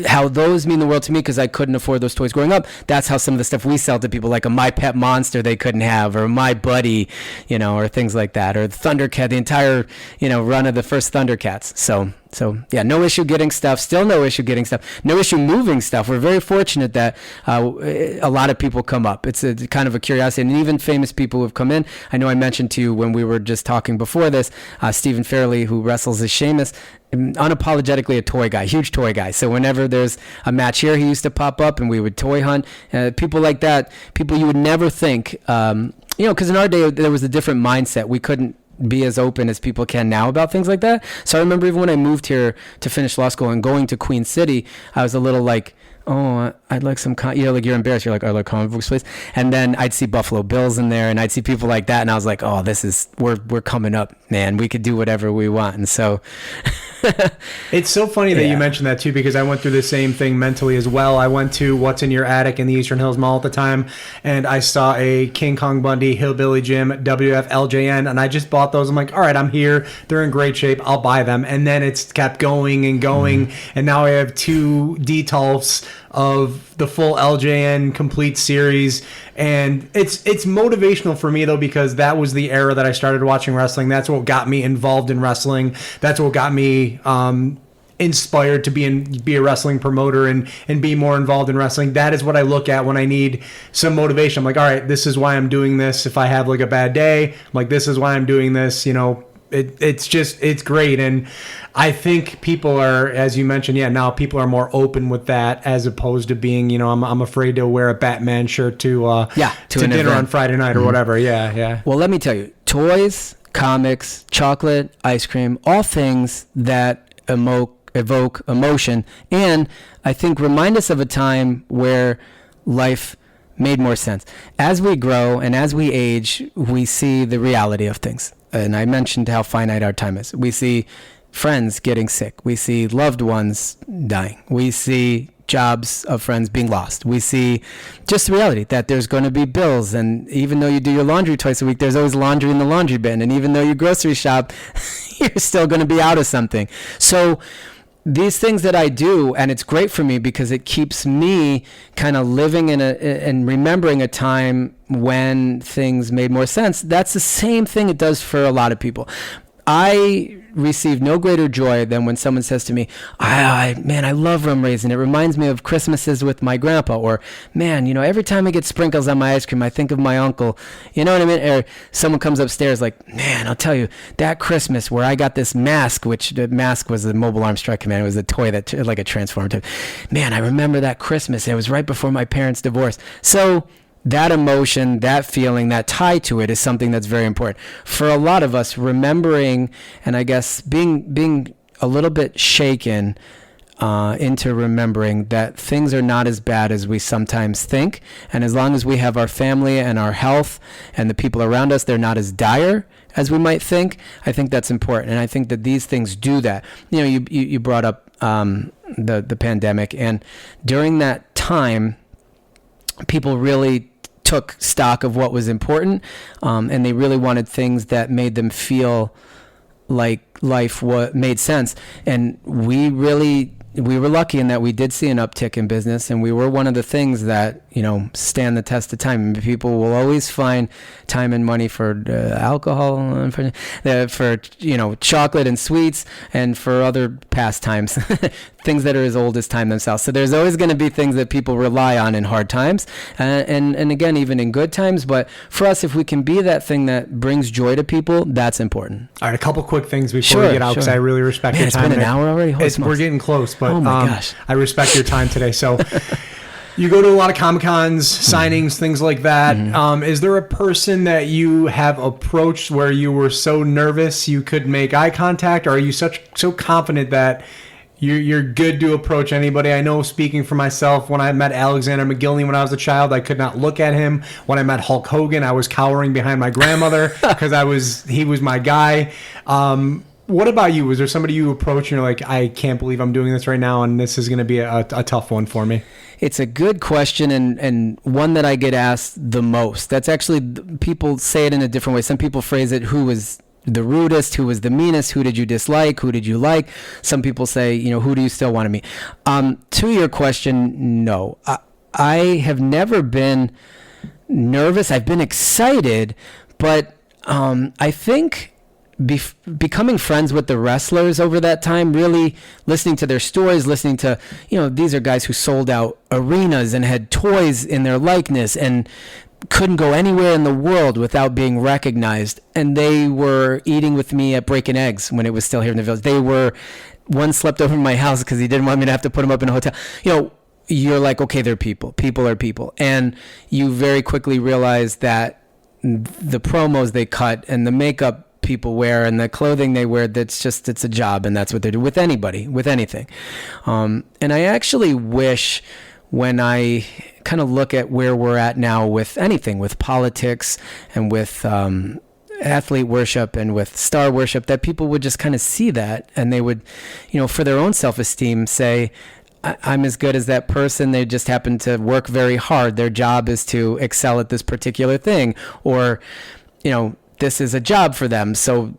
how those mean the world to me because I couldn't afford those toys growing up. That's how some of the stuff we sell to people, like a My Pet Monster they couldn't have, or My Buddy, or things like that, or the Thundercat, the entire, run of the first Thundercats. So So yeah, no issue getting stuff. Still no issue getting stuff. No issue moving stuff. We're very fortunate that a lot of people come up. It's a kind of a curiosity, and even famous people who have come in. I know I mentioned to you when we were just talking before this, Stephen Fairley, who wrestles as Sheamus, unapologetically a toy guy, huge toy guy. So whenever there's a match here, he used to pop up and we would toy hunt. People like that, people you would never think, because in our day there was a different mindset. We couldn't be as open as people can now about things like that. So I remember even when I moved here to finish law school and going to Queen City, I was a little like, oh, I'd like some, like you're embarrassed. You're like, I like comic books, please. And then I'd see Buffalo Bills in there and I'd see people like that. And I was like, oh, we're coming up, man. We could do whatever we want. And so it's so funny that you mentioned that too, because I went through the same thing mentally as well. I went to What's in Your Attic in the Eastern Hills Mall at the time, and I saw a King Kong Bundy, Hillbilly Jim, WF, LJN, and I just bought those. I'm like, all right, I'm here. They're in great shape. I'll buy them. And then it's kept going and going, and now I have 2 Detolfs of the full LJN complete series, and it's motivational for me though, because that was the era that I started watching wrestling. That's what got me involved in wrestling. That's what got me inspired to be a wrestling promoter and be more involved in wrestling. That is what I look at when I need some motivation. I'm like, all right, this is why I'm doing this. If I have like a bad day, I'm like, this is why I'm doing this. It's great. And I think people are, as you mentioned, now people are more open with that, as opposed to being, I'm afraid to wear a Batman shirt to dinner event on Friday night or whatever. Yeah. Well, let me tell you, toys, comics, chocolate, ice cream, all things that evoke emotion, and I think remind us of a time where life made more sense. As we grow and as we age, we see the reality of things. And I mentioned how finite our time is. We see friends getting sick. We see loved ones dying. We see jobs of friends being lost. We see just the reality that there's going to be bills. And even though you do your laundry twice a week, there's always laundry in the laundry bin. And even though you grocery shop, you're still going to be out of something. So these things that I do, and it's great for me because it keeps me kind of living and remembering a time when things made more sense. That's the same thing it does for a lot of people. I receive no greater joy than when someone says to me, man, I love rum raisin. It reminds me of Christmases with my grandpa. Or, man, every time I get sprinkles on my ice cream, I think of my uncle. You know what I mean? Or someone comes upstairs like, man, I'll tell you, that Christmas where I got this mask, which the mask was the Mobile Arms Strike Command. It was a toy that, like a Transformer type. Man, I remember that Christmas. It was right before my parents' divorce. So that emotion, that feeling, that tie to it is something that's very important. For a lot of us, remembering and I guess being a little bit shaken into remembering that things are not as bad as we sometimes think. And as long as we have our family and our health and the people around us, they're not as dire as we might think. I think that's important. And I think that these things do that. You brought up the pandemic. And during that time, people really took stock of what was important, and they really wanted things that made them feel like life made sense. And we were lucky in that we did see an uptick in business, and we were one of the things that stand the test of time. People will always find time and money for alcohol and for chocolate and sweets and for other pastimes, things that are as old as time themselves. So there's always going to be things that people rely on in hard times, and again, even in good times. But for us, if we can be that thing that brings joy to people, that's important. All right, a couple quick things before we get out, because I really respect your time. It's been an hour already. We're getting close, but oh my gosh, I respect your time today. So. You go to a lot of Comic-Cons, signings, things like that. Is there a person that you have approached where you were so nervous you couldn't make eye contact, or are you so confident that you're good to approach anybody? I know, speaking for myself, when I met Alexander McGillney when I was a child, I could not look at him. When I met Hulk Hogan, I was cowering behind my grandmother because he was my guy. What about you? Was there somebody you approached and you're like, I can't believe I'm doing this right now, and this is going to be a tough one for me? It's a good question, and one that I get asked the most. That's actually, people say it in a different way. Some people phrase it, who was the rudest, who was the meanest, who did you dislike, who did you like? Some people say, who do you still want to meet? To your question, no. I have never been nervous. I've been excited, but I think becoming friends with the wrestlers over that time, really listening to their stories, listening to, these are guys who sold out arenas and had toys in their likeness and couldn't go anywhere in the world without being recognized. And they were eating with me at Breaking Eggs when it was still here in the village. One slept over in my house because he didn't want me to have to put him up in a hotel. You're like, okay, they're people. People are people. And you very quickly realize that the promos they cut and the makeup people wear and the clothing they wear, it's a job, and that's what they do with anybody, with anything. And I actually wish, when I kind of look at where we're at now with anything, with politics and with athlete worship and with star worship, that people would just kind of see that, and they would, for their own self-esteem, say, I'm as good as that person. They just happen to work very hard. Their job is to excel at this particular thing, or, this is a job for them. So,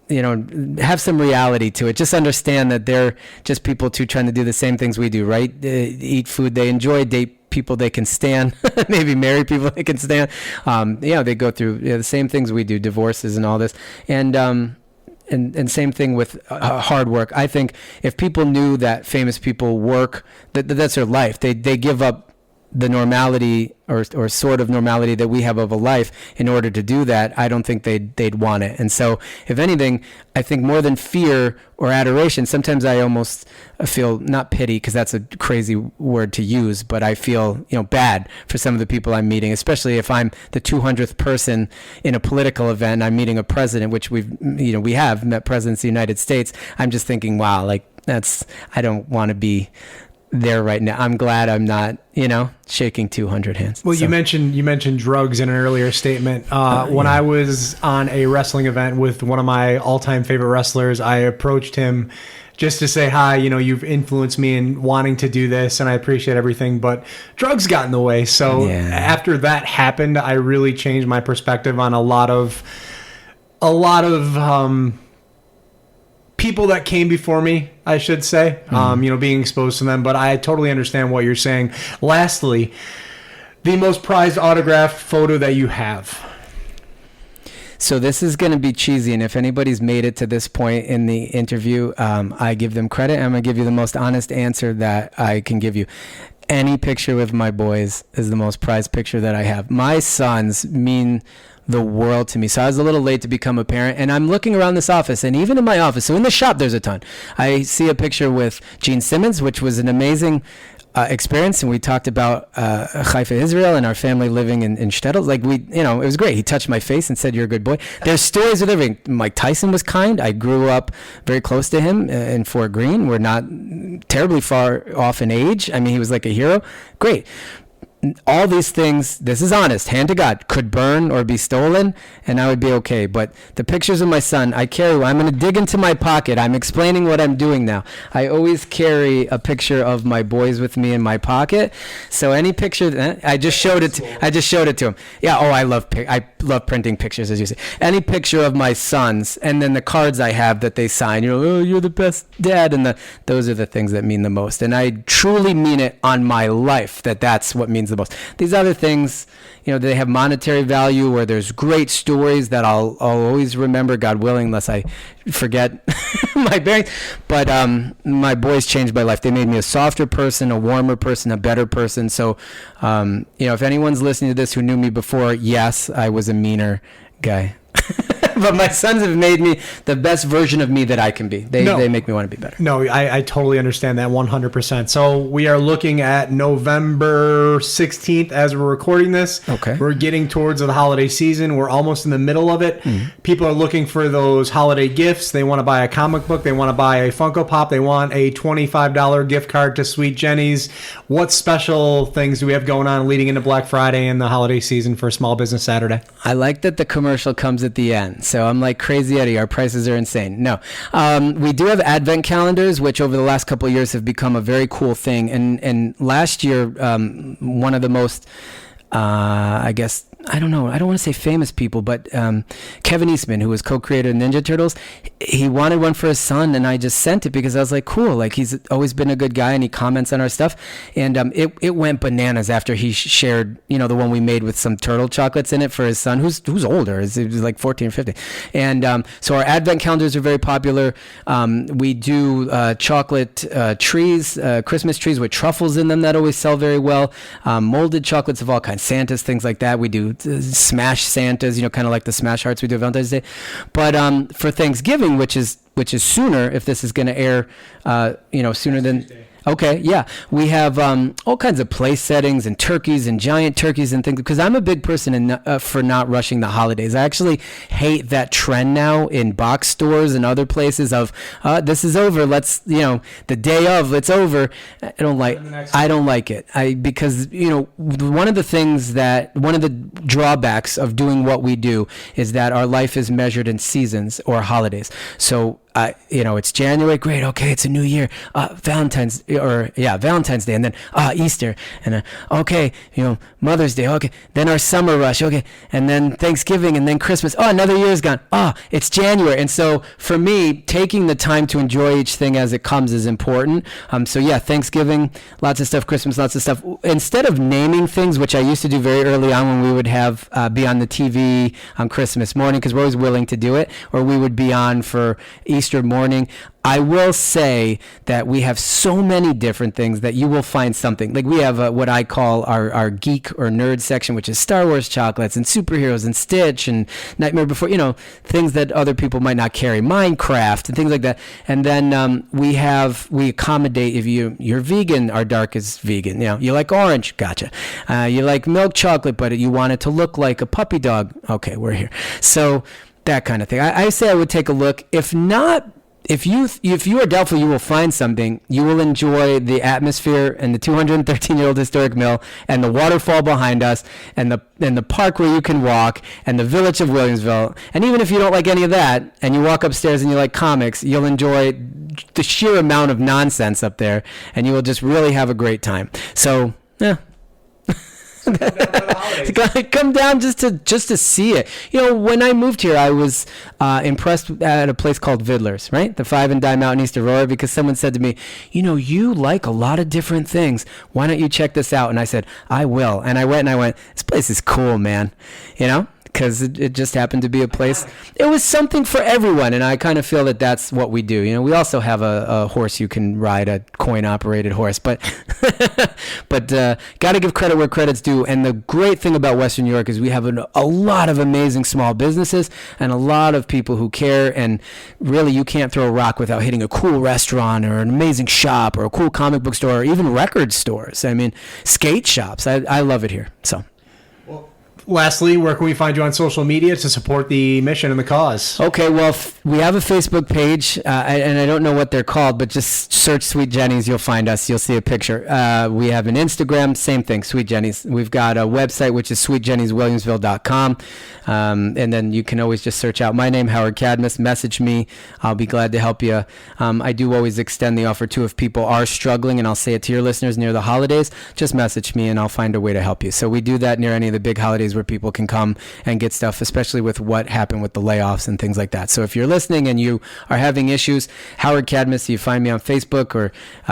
have some reality to it. Just understand that they're just people too, trying to do the same things we do, right? Eat food they enjoy, date people they can stand, maybe marry people they can stand. They go through the same things we do, divorces and all this. And same thing with hard work. I think if people knew that famous people work, that's their life. They give up the normality or sort of normality that we have of a life in order to do that. I don't think they'd want it. And so, if anything, I think more than fear or adoration, sometimes I almost feel, not pity, because that's a crazy word to use, but I feel bad for some of the people I'm meeting, especially if I'm the 200th person in a political event. I'm meeting a president, which we have met presidents of the United States. I'm just thinking, wow, I don't want to be there right now. I'm glad I'm not, shaking 200 hands. Well, so. you mentioned drugs in an earlier statement. When I was on a wrestling event with one of my all-time favorite wrestlers, I approached him just to say, hi, you've influenced me in wanting to do this, and I appreciate everything, but drugs got in the way. So after that happened, I really changed my perspective on a lot of people that came before me, I should say, being exposed to them. But I totally understand what you're saying. Lastly, the most prized autographed photo that you have. So this is going to be cheesy, and if anybody's made it to this point in the interview, I give them credit. I'm going to give you the most honest answer that I can give you. Any picture with my boys is the most prized picture that I have. My sons mean the world to me. So I was a little late to become a parent, and I'm looking around this office, and even in my office, so in the shop, there's a ton. I see a picture with Gene Simmons, which was an amazing experience, and we talked about Haifa, Israel, and our family living in shtetl. It was great. He touched my face and said, "You're a good boy." There's stories of everything. Mike Tyson was kind. I grew up very close to him in Fort Greene. We're not terribly far off in age. I mean, he was like a hero. Great. All these things, this is honest, hand to God, could burn or be stolen, and I would be okay. But the pictures of my son, I'm going to dig into my pocket. I'm explaining what I'm doing now. I always carry a picture of my boys with me in my pocket. So any picture, I just showed it to him. Yeah. Oh, I love printing pictures, as you say. Any picture of my sons, and then the cards I have that they sign. You're the best dad, and those are the things that mean the most. And I truly mean it on my life. That's what means the most. These other things, they have monetary value, or there's great stories that I'll always remember, God willing, unless I forget my bearings. But my boys changed my life. They made me a softer person, a warmer person, a better person. So, if anyone's listening to this who knew me before, yes, I was a meaner guy. But my sons have made me the best version of me that I can be. They make me want to be better. No, I totally understand that 100%. So we are looking at November 16th as we're recording this. Okay. We're getting towards the holiday season. We're almost in the middle of it. Mm-hmm. People are looking for those holiday gifts. They want to buy a comic book. They want to buy a Funko Pop. They want a $25 gift card to Sweet Jenny's. What special things do we have going on leading into Black Friday and the holiday season for Small Business Saturday? I like that the commercial comes at the end. So I'm like Crazy Eddie. Our prices are insane. No, we do have advent calendars, which over the last couple of years have become a very cool thing. And last year, one of the most, I don't know. I don't want to say famous people, but Kevin Eastman, who was co-creator of Ninja Turtles, he wanted one for his son, and I just sent it because I was like, cool. Like, he's always been a good guy, and he comments on our stuff. And it went bananas after he shared, the one we made with some turtle chocolates in it for his son, who's older. He was like 14 or 15. And so our advent calendars are very popular. We do chocolate trees, Christmas trees with truffles in them that always sell very well. Molded chocolates of all kinds, Santas, things like that. We do smash Santas, kind of like the smash hearts we do on Valentine's Day. But for Thanksgiving, which is sooner, if this is going to air, sooner than. Okay, yeah. We have all kinds of place settings and turkeys and giant turkeys and things, because I'm a big person for not rushing the holidays. I actually hate that trend now in box stores and other places of, this is over, let's, the day of, it's over. I don't like it. Because, one of the drawbacks of doing what we do is that our life is measured in seasons or holidays. So, it's January, great, okay, it's a new year, Valentine's Day, and then Easter, and then, okay, Mother's Day, okay, then our summer rush, okay, and then Thanksgiving, and then Christmas, another year's gone, it's January. And so for me, taking the time to enjoy each thing as it comes is important. So yeah, Thanksgiving, lots of stuff, Christmas, lots of stuff. Instead of naming things, which I used to do very early on when we would have be on the TV on Christmas morning, because we're always willing to do it, or we would be on for Easter morning, I will say that we have so many different things that you will find something. Like, we have what I call our geek or nerd section, which is Star Wars chocolates and superheroes and Stitch and Nightmare Before, things that other people might not carry, Minecraft and things like that. And then we accommodate, if you're vegan, our dark is vegan. You like orange, gotcha. You like milk chocolate, but you want it to look like a puppy dog. Okay, we're here. So that kind of thing. I say I would take a look. If not, if you are doubtful you will find something, you will enjoy the atmosphere and the 213-year-old historic mill and the waterfall behind us and the park where you can walk and the village of Williamsville. And even if you don't like any of that and you walk upstairs and you like comics, you'll enjoy the sheer amount of nonsense up there, and you will just really have a great time. So, yeah. Come down just to see it. When I moved here, I was impressed at a place called Vidler's, right? The 5 and Dime out in East Aurora, because someone said to me, you like a lot of different things. Why don't you check this out? And I said, I will. And I went, this place is cool, man. Because it just happened to be a place. It was something for everyone, and I kind of feel that that's what we do. We also have a horse you can ride, a coin-operated horse, but got to give credit where credit's due. And the great thing about Western New York is we have a lot of amazing small businesses and a lot of people who care, and really you can't throw a rock without hitting a cool restaurant or an amazing shop or a cool comic book store or even record stores. I mean, skate shops. I love it here, so. Lastly, where can we find you on social media to support the mission and the cause? Okay, well, we have a Facebook page, and I don't know what they're called, but just search Sweet Jenny's. You'll find us. You'll see a picture. We have an Instagram, same thing, Sweet Jenny's. We've got a website, which is sweetjennyswilliamsville.com, and then you can always just search out my name, Howard Cadmus. Message me. I'll be glad to help you. I do always extend the offer, too, if people are struggling, and I'll say it to your listeners near the holidays, just message me, and I'll find a way to help you. So we do that near any of the big holidays where people can come and get stuff, especially with what happened with the layoffs and things like that. So if you're listening and you are having issues, Howard Cadmus, you find me on Facebook, or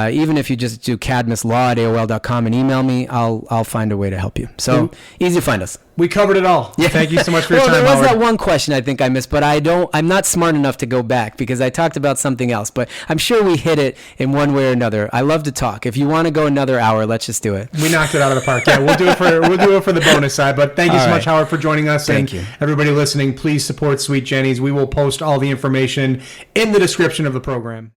even if you just do cadmuslaw@aol.com and email me, I'll find a way to help you. So easy to find us. We covered it all. Yeah. Thank you so much for your time, Howard. There was that one question I think I missed, but I'm not smart enough to go back because I talked about something else, but I'm sure we hit it in one way or another. I love to talk. If you want to go another hour, let's just do it. We knocked it out of the park. Yeah, we'll do it for the bonus side, but thank you so much, Howard, for joining us. Thank you. Everybody listening, please support Sweet Jenny's. We will post all the information in the description of the program.